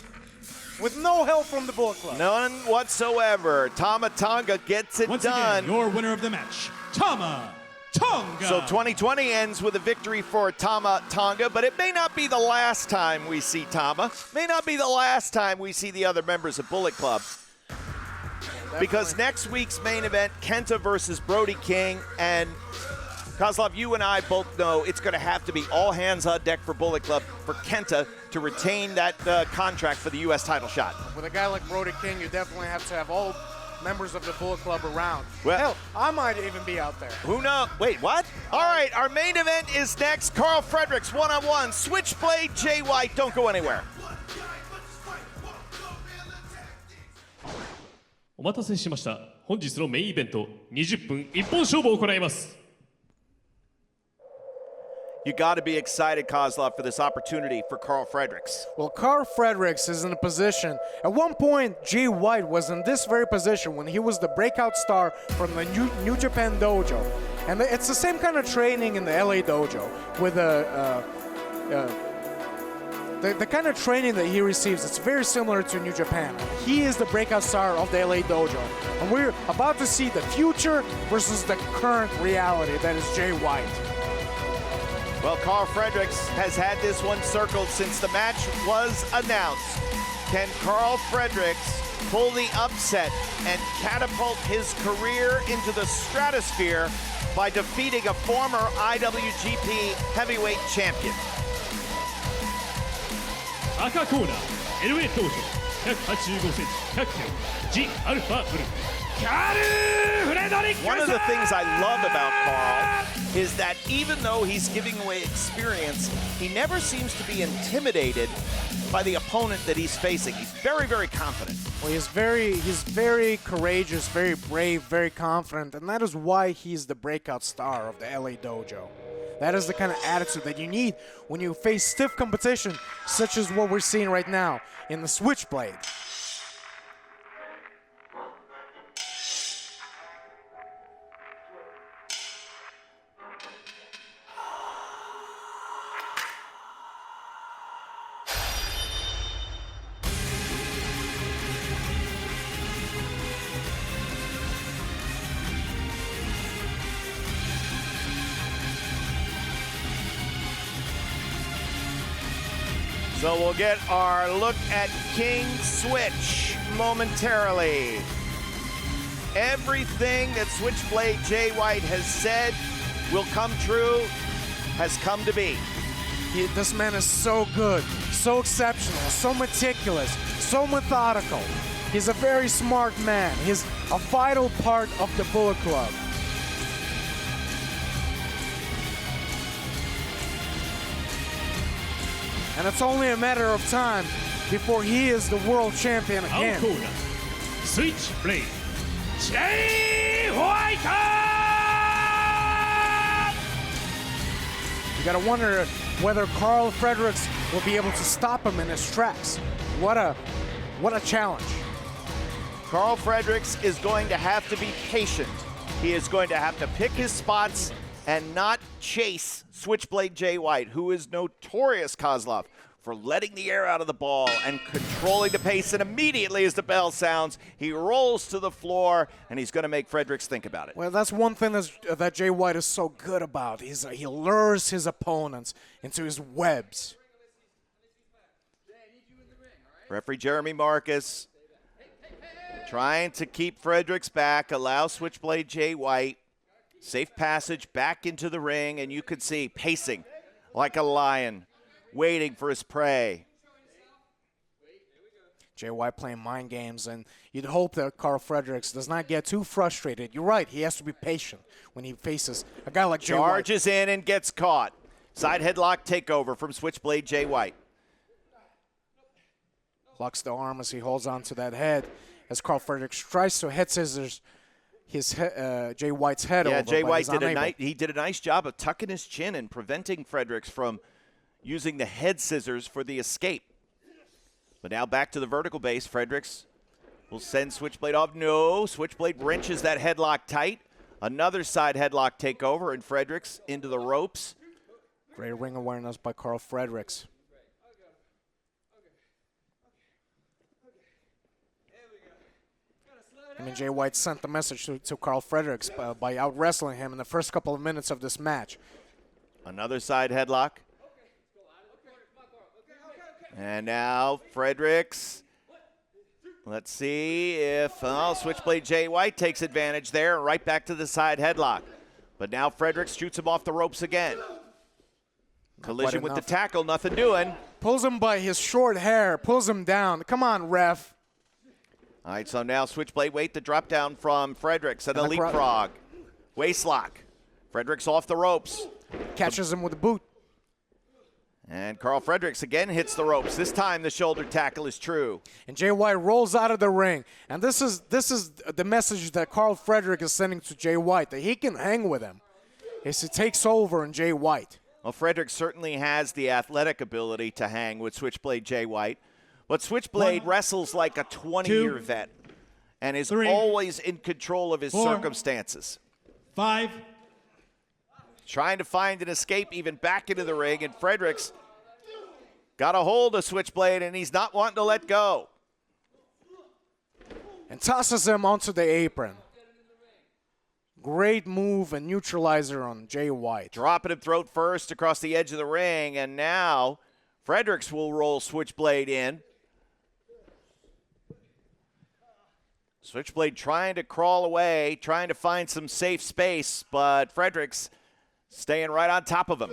With no help from the Bullet Club. None whatsoever. Tama Tonga gets it Once done. Again, your winner of the match, Tama Tonga. So 2020 ends with a victory for Tama Tonga, but it may not be the last time we see Tama. May not be the last time we see the other members of Bullet Club. Because next week's main event, Kenta versus Brody King, and Kozlov, you and I both know it's going to have to be all hands on deck for Bullet Club for Kenta to retain that contract for the U.S. title shot. With a guy like Brody King, you definitely have to have all members of the Bullet Club around. Well, hell, I might even be out there. Who knows? Wait, what? All right, our main event is next. Karl Fredericks, one-on-one. Switchblade Jay White. Don't go anywhere. お待たせしました。本日のメインイベント、20分一本勝負を行います。You got to be excited, Kozlov, for this opportunity for Karl Fredericks. Well, Karl Fredericks is in a position. At one point, Jay White was in this very position when he was the breakout star from the New Japan Dojo. And it's the same kind of training in the LA Dojo with the kind of training that he receives. It's very similar to New Japan. He is the breakout star of the LA Dojo. And we're about to see the future versus the current reality that is Jay White. Well, Karl Fredericks has had this one circled since the match was announced. Can Karl Fredericks pull the upset and catapult his career into the stratosphere by defeating a former IWGP heavyweight champion? 赤コーナー LA 道場185センチ100キロジ・アルファブルカル・フレドリックス One of the things I love about Karl is that even though he's giving away experience, he never seems to be intimidated by the opponent that he's facing. He's very, very confident. Well, he's very courageous, very brave, very confident, and that is why he's the breakout star of the LA Dojo. That is the kind of attitude that you need when you face stiff competition, such as what we're seeing right now in the Switchblade. So we'll get our look at King Switch momentarily. Everything that Switchblade Jay White has said will come true, has come to be. This man is so good, so exceptional, so meticulous, so methodical. He's a very smart man. He's a vital part of the Bullet Club. And it's only a matter of time before he is the world champion again. Our corner, Switchblade Jay White! You gotta wonder whether Karl Fredericks will be able to stop him in his tracks. What a challenge. Karl Fredericks is going to have to be patient. He is going to have to pick his spots and not chase Switchblade Jay White, who is notorious, Kozlov, for letting the air out of the ball and controlling the pace. And immediately as the bell sounds, he rolls to the floor, and he's going to make Fredericks think about it. Well, that's one thing that Jay White is so good about. He lures his opponents into his webs. Referee Jeremy Marcus trying to keep Fredericks back, allow Switchblade Jay White safe passage back into the ring, and you could see pacing like a lion, waiting for his prey. Jay White playing mind games, and you'd hope that Karl Fredericks does not get too frustrated. You're right, he has to be patient when he faces a guy like Jay White. Charges in and gets caught. Side headlock takeover from Switchblade Jay White. Locks the arm as he holds on to that head as Karl Fredericks tries to head scissors Jay White's head over. Yeah, Jay White did did a nice job of tucking his chin and preventing Fredericks from using the head scissors for the escape. But now back to the vertical base. Fredericks will send Switchblade off. No, Switchblade wrenches that headlock tight. Another side headlock takeover, and Fredericks into the ropes. Great ring awareness by Karl Fredericks. I mean, Jay White sent the message to Karl Fredericks by out-wrestling him in the first couple of minutes of this match. Another side headlock. And now Fredericks. Let's see if Switchblade Jay White takes advantage there. Right back to the side headlock. But now Fredericks shoots him off the ropes again. Collision with the tackle, nothing doing. Pulls him by his short hair, pulls him down. Come on, ref. All right, so now Switchblade, wait, the drop down from Fredericks and a leapfrog. Waistlock. Fredericks off the ropes. Catches him with a boot. And Karl Fredericks again hits the ropes. This time the shoulder tackle is true. And Jay White rolls out of the ring. And this is the message that Karl Fredericks is sending to Jay White, that he can hang with him as he takes over in Jay White. Well, Fredericks certainly has the athletic ability to hang with Switchblade Jay White. But Switchblade wrestles like a 20-year vet and is always in control of his circumstances. 5. Trying to find an escape even back into the ring, and Fredericks got a hold of Switchblade, and he's not wanting to let go. And tosses him onto the apron. Great move and neutralizer on Jay White. Dropping him throat first across the edge of the ring, and now Fredericks will roll Switchblade in. Switchblade trying to crawl away, trying to find some safe space, but Fredericks staying right on top of him.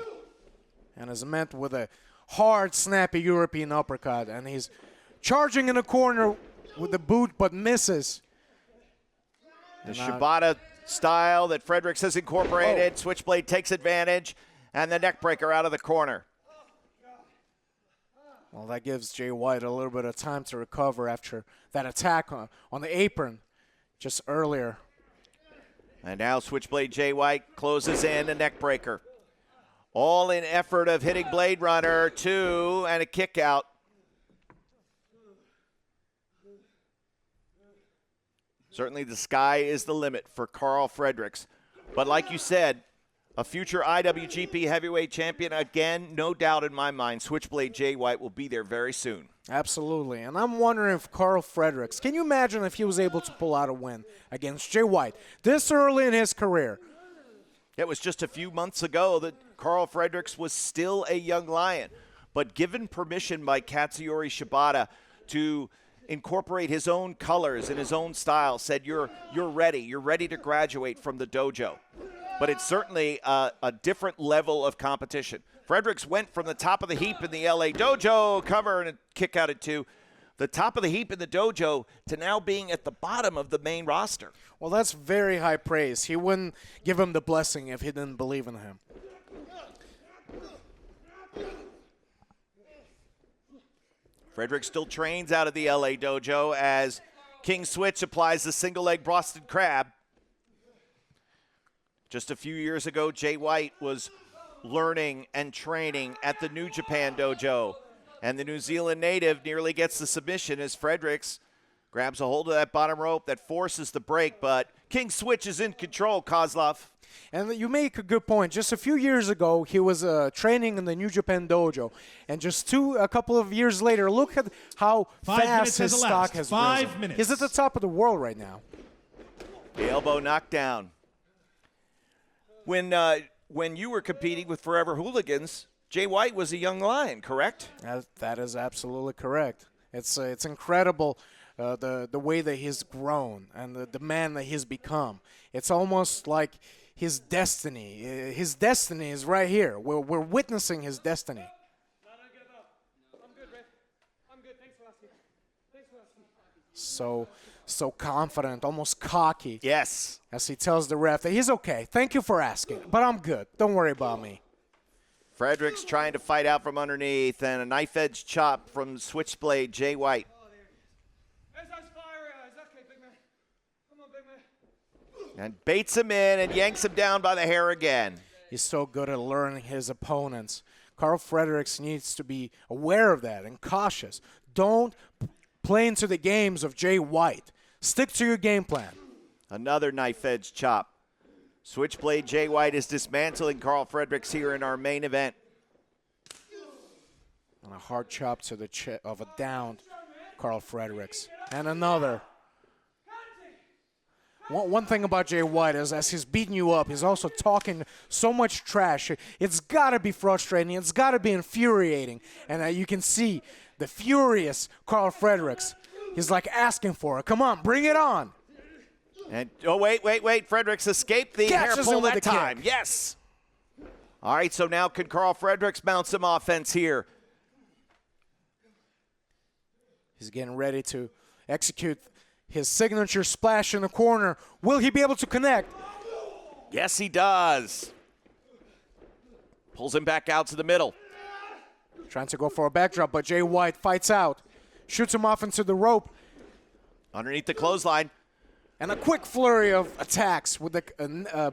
And is met with a hard, snappy European uppercut. And he's charging in the corner with the boot, but misses. The Shibata style that Fredericks has incorporated. Switchblade takes advantage, and the neck breaker out of the corner. Well, that gives Jay White a little bit of time to recover after that attack on the apron just earlier. And now Switchblade Jay White closes in a neck breaker. All in effort of hitting Blade Runner, 2, and a kick out. Certainly the sky is the limit for Karl Fredericks. But like you said, a future IWGP Heavyweight Champion, again, no doubt in my mind, Switchblade Jay White will be there very soon. Absolutely. And I'm wondering if Karl Fredericks, can you imagine if he was able to pull out a win against Jay White this early in his career? It was just a few months ago that Karl Fredericks was still a young lion. But given permission by Katsuyori Shibata to incorporate his own colors and his own style, said you're ready to graduate from the dojo. But it's certainly a different level of competition. Fredericks went from the top of the heap in the LA dojo, cover and a kick out at 2, the top of the heap in the dojo to now being at the bottom of the main roster. Well, that's very high praise. He wouldn't give him the blessing if he didn't believe in him. Fredericks still trains out of the LA dojo as King Switch applies the single leg Boston Crab. Just a few years ago, Jay White was learning and training at the New Japan dojo. And the New Zealand native nearly gets the submission as Fredericks grabs a hold of that bottom rope that forces the break. But King Switch is in control, Kozlov. And you make a good point. Just a few years ago, he was training in the New Japan dojo. And just a couple of years later, look at how fast his stock has risen. 5 minutes. He's at the top of the world right now. The elbow knocked down. When you were competing with Forever Hooligans, Jay White was a young lion, correct? That is absolutely correct. It's incredible the way that he's grown and the man that he's become. It's almost like his destiny. His destiny is right here. We're witnessing his destiny. So confident, almost cocky. Yes. As he tells the ref that he's okay. Thank you for asking, but I'm good. Don't worry about me. Fredericks trying to fight out from underneath, and a knife edge chop from Switchblade Jay White. And baits him in and yanks him down by the hair again. He's so good at learning his opponents. Karl Fredericks needs to be aware of that and cautious. Don't play into the games of Jay White. Stick to your game plan. Another knife edge chop. Switchblade Jay White is dismantling Karl Fredericks here in our main event. And a hard chop to the of a downed Karl Fredericks. And another. One thing about Jay White is as he's beating you up, he's also talking so much trash. It's got to be frustrating. It's got to be infuriating. And you can see the furious Karl Fredericks. He's like asking for it. Come on, bring it on. And oh, wait. Fredericks escaped the hair Catches pull him with that the time. kick. Yes. All right, so now can Karl Fredericks mount some offense here? He's getting ready to execute his signature splash in the corner. Will he be able to connect? Yes, he does. Pulls him back out to the middle. Trying to go for a backdrop, but Jay White fights out. Shoots him off into the rope. Underneath the clothesline. And a quick flurry of attacks with the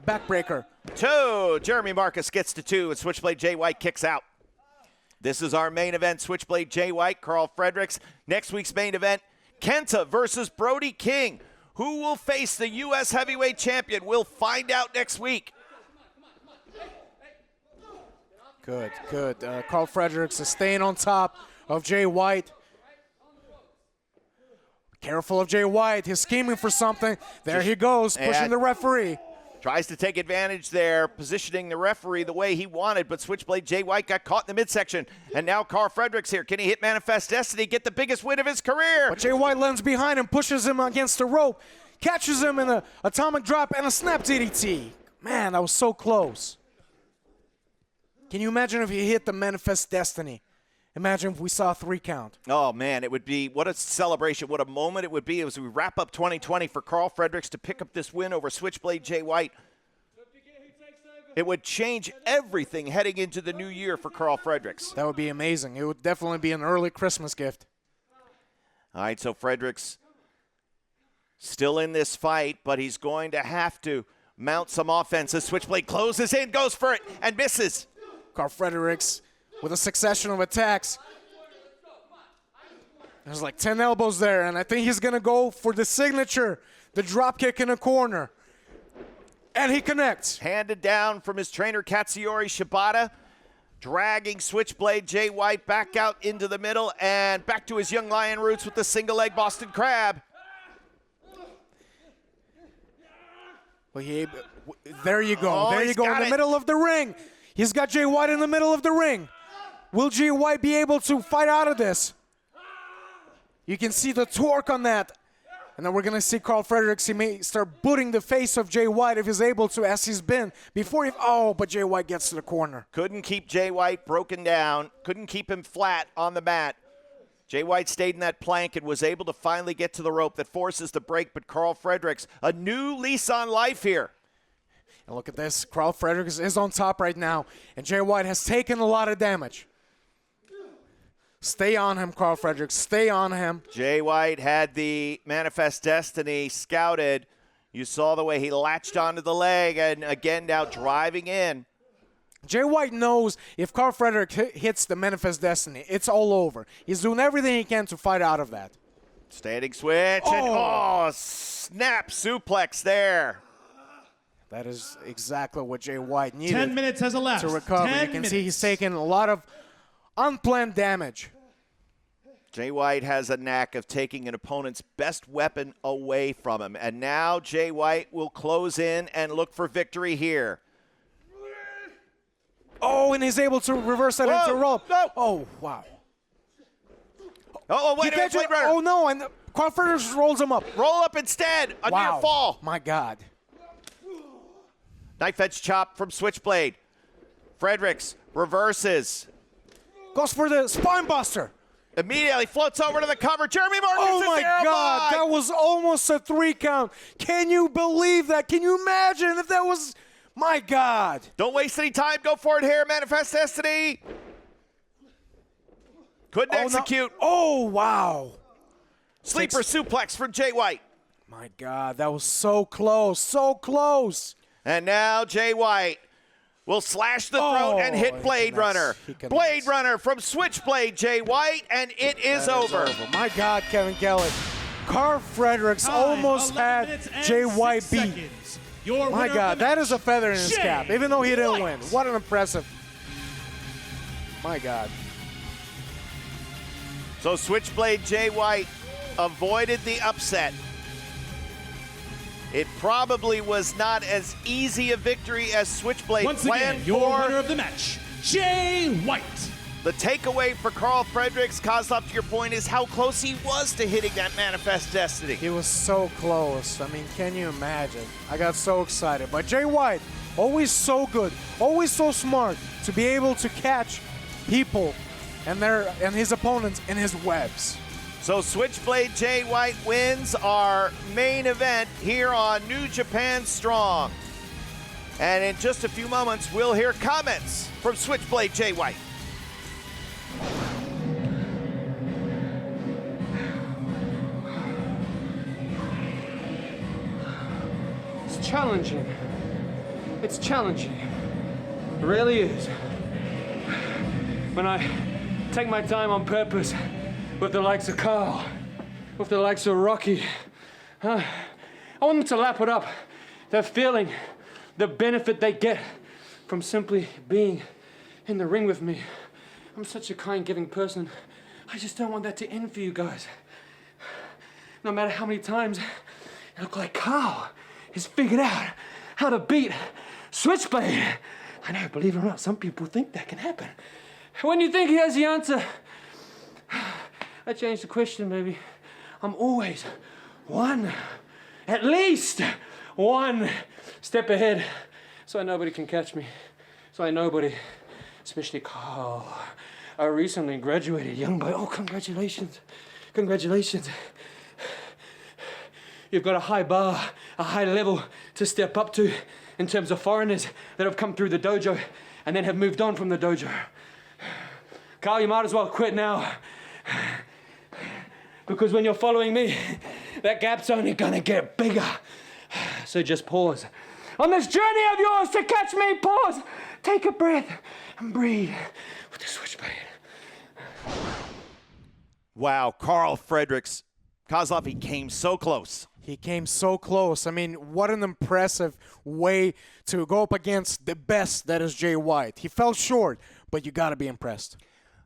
backbreaker. 2. Jeremy Marcus gets to 2, and Switchblade Jay White kicks out. This is our main event, Switchblade Jay White, Karl Fredericks. Next week's main event, Kenta versus Brody King. Who will face the U.S. Heavyweight Champion? We'll find out next week. Good. Karl Fredericks is staying on top of Jay White. Careful of Jay White. He's scheming for something. There he goes, pushing the referee. Tries to take advantage there, positioning the referee the way he wanted, but Switchblade Jay White got caught in the midsection. And now Karl Fredericks here. Can he hit Manifest Destiny, get the biggest win of his career? But Jay White lands behind him, pushes him against the rope, catches him in an atomic drop and a snap DDT. Man, that was so close. Can you imagine if he hit the Manifest Destiny? Imagine if we saw a 3 count. Oh, man, it would be what a celebration, what a moment it would be as we wrap up 2020 for Karl Fredericks to pick up this win over Switchblade Jay White. It would change everything heading into the new year for Karl Fredericks. That would be amazing. It would definitely be an early Christmas gift. All right, so Fredericks still in this fight, but he's going to have to mount some offense. The Switchblade closes in, goes for it, and misses. Karl Fredericks with a succession of attacks. There's like 10 elbows there, and I think he's going to go for the signature, the drop kick in the corner. And he connects. Handed down from his trainer, Katsuyori Shibata, dragging Switchblade Jay White back out into the middle and back to his young lion roots with the single leg Boston Crab. Well, there you go. Oh, there you go in the middle of the ring. He's got Jay White in the middle of the ring. Will Jay White be able to fight out of this? You can see the torque on that. And then we're going to see Karl Fredericks. He may start booting the face of Jay White if he's able to, as he's been before he... Oh, but Jay White gets to the corner. Couldn't keep Jay White broken down. Couldn't keep him flat on the mat. Jay White stayed in that plank and was able to finally get to the rope that forces the break. But Karl Fredericks, a new lease on life here. And look at this. Karl Fredericks is on top right now. And Jay White has taken a lot of damage. Stay on him, Karl Fredericks. Stay on him. Jay White had the Manifest Destiny scouted. You saw the way he latched onto the leg, and again now driving in. Jay White knows if Karl Fredericks hits the Manifest Destiny, it's all over. He's doing everything he can to fight out of that. Standing switch, and snap suplex there. That is exactly what Jay White needed. 10 minutes has elapsed. To recover. You can see he's taken a lot of unplanned damage. Jay White has a knack of taking an opponent's best weapon away from him. And now Jay White will close in and look for victory here. Oh, and he's able to reverse that into a rope. No. Oh, wow. Oh, wait a minute, Blade Runner. Oh, no, and Karl Fredericks rolls him up. Roll up instead. A near fall. My God. Knife edge chop from Switchblade. Fredericks reverses. Goes for the spine buster. Immediately floats over to the cover. Jeremy Marcus Oh, is my there. God. That was almost a 3 count. Can you believe that? Can you imagine if that was... My God. Don't waste any time. Go for it here. Manifest Destiny. Couldn't execute. No. Oh, wow. Sleeper suplex from Jay White. My God, that was so close. So close. And now Jay White will slash the throat and hit Blade Runner. Blade Runner from Switchblade Jay White, and it is over. My God, Kevin Kelly. Karl Fredericks almost had Jay White beat. My God, that is a feather in his cap, even though he didn't win. What an impressive. My God. So Switchblade Jay White avoided the upset. It probably was not as easy a victory as Switchblade Once planned again, your for. winner of the match, Jay White. The takeaway for Karl Fredericks, Kozlov, to your point, is how close he was to hitting that Manifest Destiny. He was so close. I mean, can you imagine? I got so excited. But Jay White, always so good, always so smart to be able to catch people and his opponents in his webs. So Switchblade Jay White wins our main event here on New Japan Strong. And in just a few moments, we'll hear comments from Switchblade Jay White. It's challenging. It's challenging. It really is. When I take my time on purpose with the likes of Karl, with the likes of Rocky, I want them to lap it up. They're feeling the benefit they get from simply being in the ring with me. I'm such a kind, giving person. I just don't want that to end for you guys. No matter how many times it looked like Karl has figured out how to beat Switchblade. I know, believe it or not, some people think that can happen. When you think he has the answer, I changed the question, baby. I'm always at least one step ahead, so nobody can catch me. So nobody, especially Karl, I recently graduated, young boy. Oh, congratulations. Congratulations. You've got a high bar, a high level to step up to in terms of foreigners that have come through the dojo and then have moved on from the dojo. Karl, you might as well quit now. Because when you're following me, that gap's only gonna get bigger. So just pause. On this journey of yours to catch me, pause. Take a breath and breathe with the switchblade. Wow, Karl Fredericks. Kozlov, he came so close. He came so close. I mean, what an impressive way to go up against the best that is Jay White. He fell short, but you got to be impressed.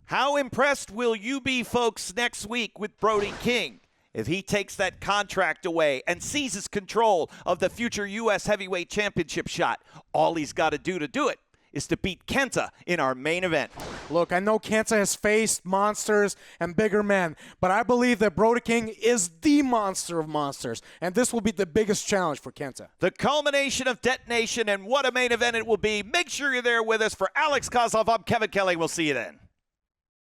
How impressed will you be, folks, next week with Brody King if he takes that contract away and seizes control of the future U.S. Heavyweight Championship shot? All he's got to do it is to beat Kenta in our main event. Look, I know Kenta has faced monsters and bigger men, but I believe that Brody King is the monster of monsters, and this will be the biggest challenge for Kenta. The culmination of detonation, and what a main event it will be. Make sure you're there with us. For Alex Kozlov, I'm Kevin Kelly. We'll see you then.